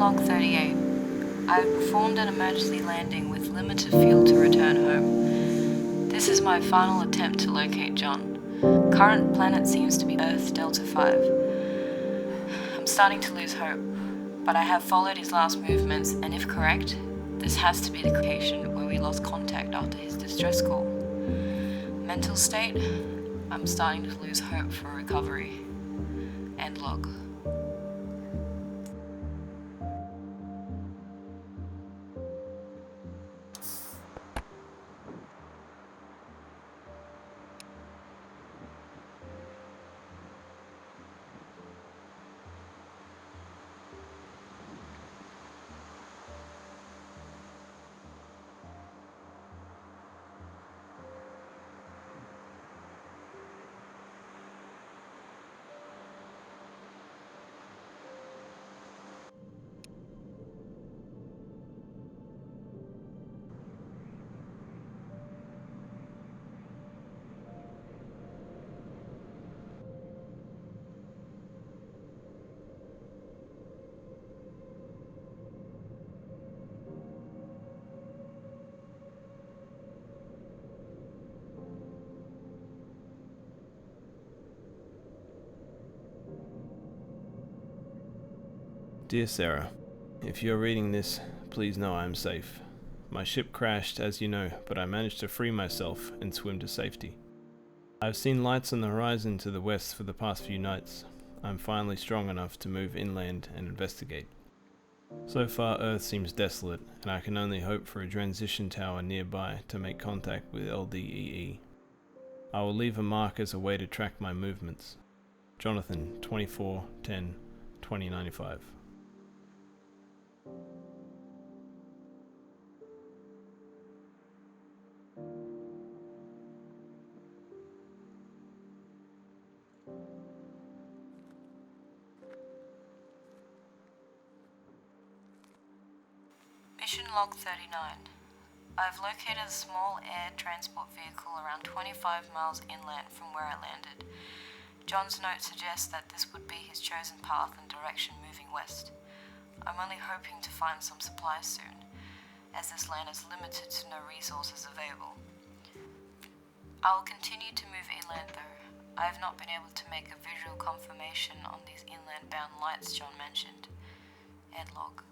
Log 38. I have performed an emergency landing with limited fuel to return home. This is my final attempt to locate John. Current planet seems to be Earth Delta 5. I'm starting to lose hope, but I have followed his last movements, and if correct, this has to be the location where we lost contact after his distress call. Mental state, I'm starting to lose hope for recovery. End log. Dear Sarah, if you are reading this, please know I am safe. My ship crashed, as you know, but I managed to free myself and swim to safety. I have seen lights on the horizon to the west for the past few nights. I am finally strong enough to move inland and investigate. So far, Earth seems desolate, and I can only hope for a transition tower nearby to make contact with LDEE. I will leave a mark as a way to track my movements. Jonathan, 24/10/2095. Mission Log 39. I have located a small air transport vehicle around 25 miles inland from where I landed. John's note suggests that this would be his chosen path and direction moving west. I'm only hoping to find some supplies soon, as this land is limited to no resources available. I will continue to move inland though. I have not been able to make a visual confirmation on these inland bound lights John mentioned. End log.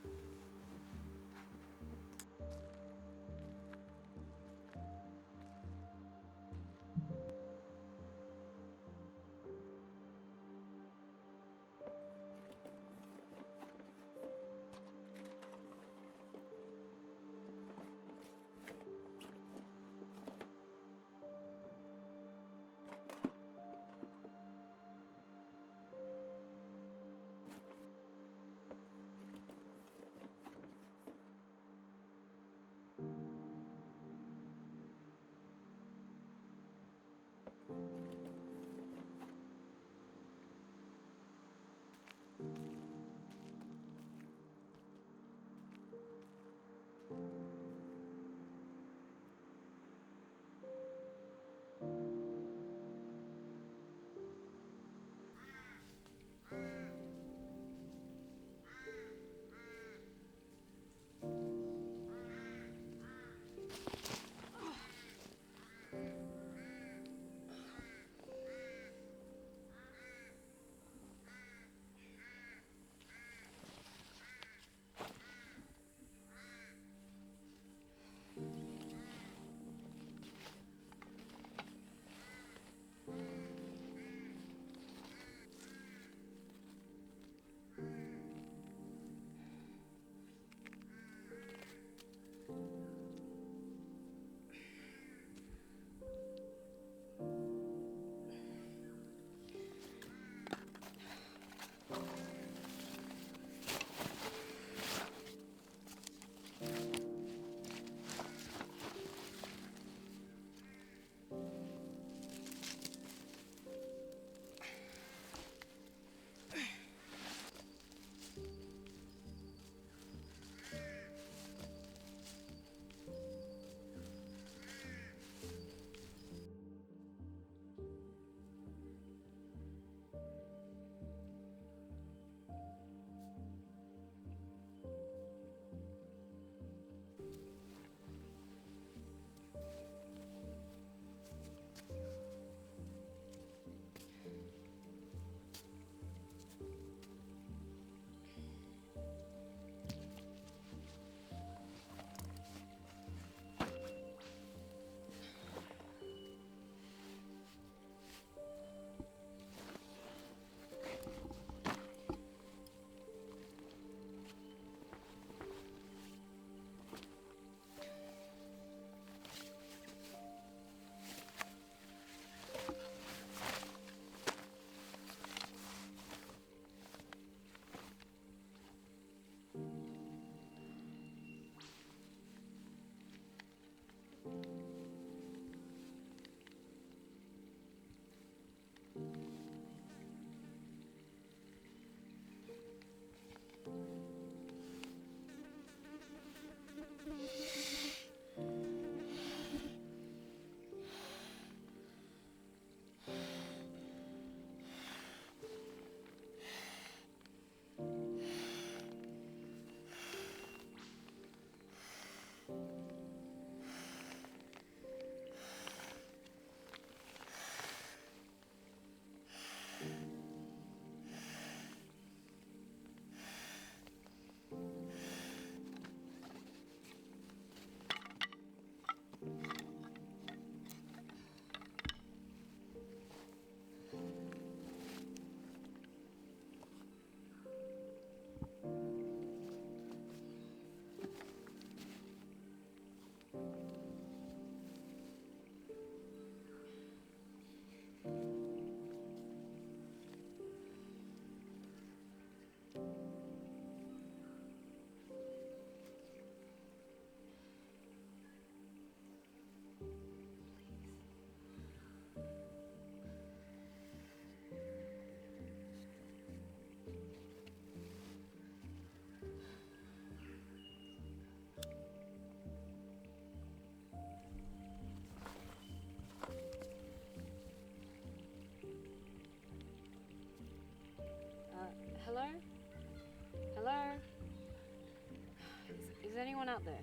anyone out there?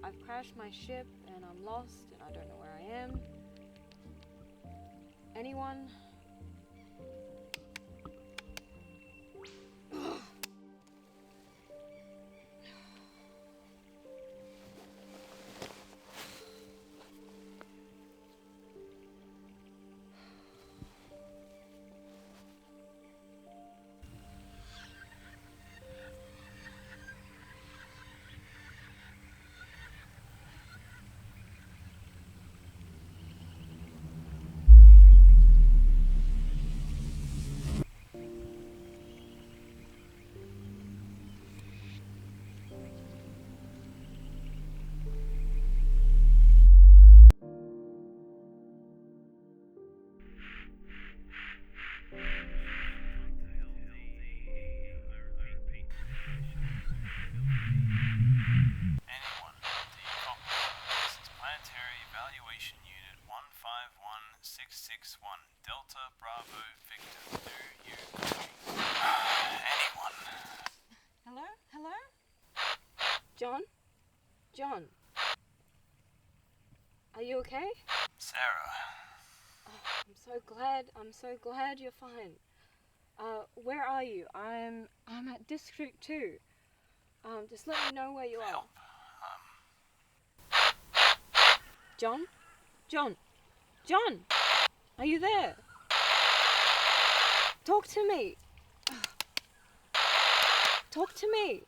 I've crashed my ship and I'm lost and I don't know where I am. Anyone? Anyone, do you copy? This is Planetary Evaluation Unit 151661, Delta Bravo Victor. Do you copy? Anyone? Hello? Hello? John? John? Are you okay? Sarah. I'm so glad you're fine. Where are you? I'm at District 2. Just let me know where you are. Help. John? John? John? Are you there? Talk to me. Talk to me.